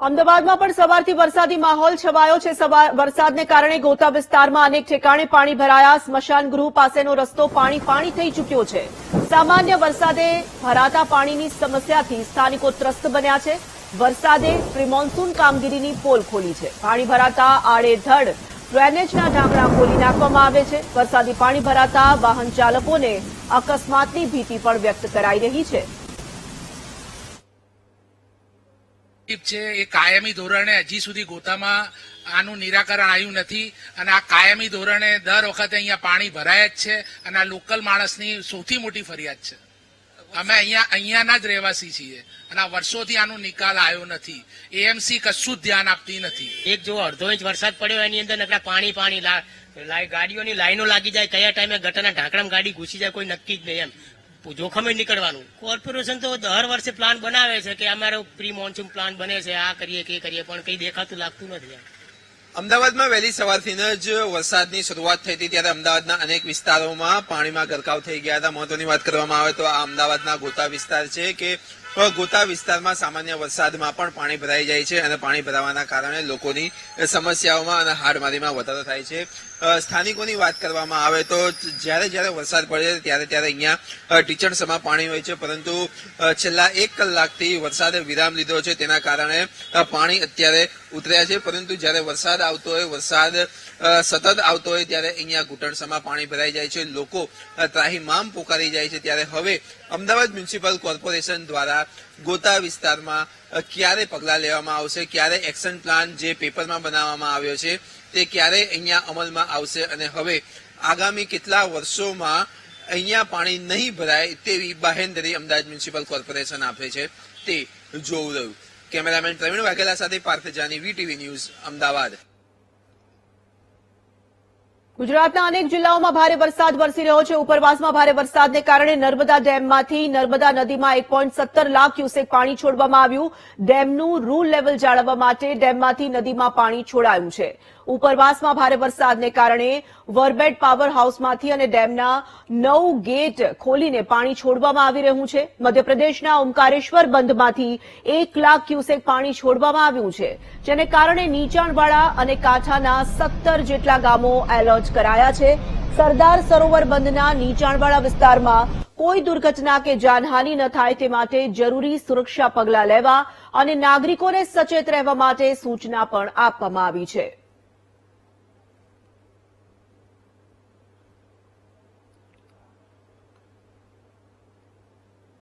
અમદાવાદમાં પણ સવારથી વરસાદી માહોલ છવાયો છે। વરસાદને કારણે ગોતા વિસ્તારમાં અનેક ઠેકાણે પાણી ભરાયા। સ્મશાન ગૃહ પાસેનો રસ્તો પાણી થઈ ચૂક્યો છે। સામાન્ય વરસાદે ભરાતા પાણીની સમસ્યાથી સ્થાનિકો ત્રસ્ત બન્યા છે। વરસાદે પ્રી મોન્સૂન કામગીરીની પોલ ખોલી છે। પાણી ભરાતા આડેધડ ડ્રેનેજના ઢાંકણા ખોલી નાખવામાં આવે છે। વરસાદી પાણી ભરાતા વાહન ચાલકોને અકસ્માતની ભીતિ પણ વ્યક્ત કરાઈ રહી છે। છે એ કાયમી ધોરણે હજી સુધી ગોતામાં આનું નિરાકરણ આવ્યું નથી અને આ કાયમી ધોરણે દર વખતે અહીંયા પાણી ભરાય જ છે અને આ લોકલ માણસની સૌથી મોટી ફરિયાદ છે। અમે અહીંયાના જ રહેવાસી છીએ અને આ વર્ષોથી આનો નિકાલ આવ્યો નથી। એએમસી કશું જ ધ્યાન આપતી નથી। એક જો અડધો ઇંચ વરસાદ પડ્યો એની અંદર નકરા પાણી ગાડીઓની લાઈનો લાગી જાય, કયા ટાઈમે ગટરના ઢાંકણામાં ગાડી ઘૂસી જાય કોઈ નક્કી જ નહીં। એમ જોખમે નીકળવાનું। કોર્પોરેશન તો દર વર્ષે પ્લાન બનાવે છે કે અમારો પ્રી મોન્સૂન પ્લાન બને છે, આ કરીએ કે કરીએ, પણ કઈ દેખાતું લાગતું નથી। અમદાવાદમાં વહેલી સવારથી જ વરસાદની શરૂઆત થઈ હતી ત્યારે અમદાવાદના અનેક વિસ્તારોમાં પાણીમાં ગરકાવ થઈ ગયા હતા। મહત્વની વાત કરવામાં આવે તો આ અમદાવાદના ગોતા વિસ્તાર છે કે ગોતા વિસ્તારમાં સામાન્ય વરસાદમાં પણ પાણી ભરાઈ જાય છે અને પાણી ભરાવાના કારણે લોકોની સમસ્યાઓમાં અને હાડમારીમાં વધારો થાય છે। સ્થાનિકોની વાત કરવામાં આવે તો જ્યારે વરસાદ પડે ત્યારે અહીંયા ટીચણસમાં પાણી હોય છે, પરંતુ છેલ્લા 1 કલાકથી વરસાદે વિરામ લીધો છે, તેના કારણે પાણી અત્યારે ઉતર્યા છે। પરંતુ જ્યારે વરસાદ આવતો હોય, વરસાદ સતત આવતો હોય ત્યારે અહીંયા ઘૂંટણસમાં પાણી ભરાઈ જાય છે, લોકો ત્રાહિમામ પોકારી જાય છે। ત્યારે હવે અમદાવાદ મ્યુનિસિપલ કોર્પોરેશન દ્વારા ગોતા વિસ્તારમાં ક્યારે પગલાં લેવામાં આવશે, ક્યારે એક્શન પ્લાન જે પેપરમાં બનાવવામાં આવ્યો છે તે ક્યારે અહીંયા અમલમાં આવશે અને હવે આગામી કેટલા વર્ષોમાં અહીંયા પાણી નહીં ભરાય તેવી બાહેંધરી અમદાવાદ મ્યુનિસિપલ કોર્પોરેશન આપે છે તે જોવું રહ્યું। કેમેરામેન પ્રવીણ વાઘેલા સાથે પાર્થ જાની, વીટીવી ન્યૂઝ, અમદાવાદ। ગુજરાતના અનેક જિલ્લાઓમાં ભારે વરસાદ વરસી રહ્યો છે। ઉપરવાસમાં ભારે વરસાદને કારણે નર્મદા ડેમમાંથી નર્મદા નદીમાં 1.17 લાખ ક્યુસેક પાણી છોડવામાં આવ્યું। ડેમનું રૂલ લેવલ જાળવવા માટે ડેમમાંથી નદીમાં પાણી છોડાયું છે। ઉપરવાસમાં ભારે વરસાદને કારણે વરબેડ પાવર હાઉસમાંથી અને ડેમના 9 ગેટ ખોલીને પાણી છોડવામાં આવી રહ્યું છે। મધ્યપ્રદેશના ઓમકારેશ્વર બંધમાંથી 1 લાખ ક્યુસેક પાણી છોડવામાં આવ્યું છે, જેને કારણે નીચાણવાળા અને કાંઠાના 17 જેટલા ગામો એલર્ટ કરાયા છે। સરદાર સરોવર બંધના નીચાણવાળા વિસ્તારમાં કોઈ દુર્ઘટના કે જાનહાનિ ન થાય તે માટે જરૂરી સુરક્ષા પગલાં લેવા અને નાગરિકોને સચેત રહેવા માટે સૂચના પણ આપવામાં આવી છે।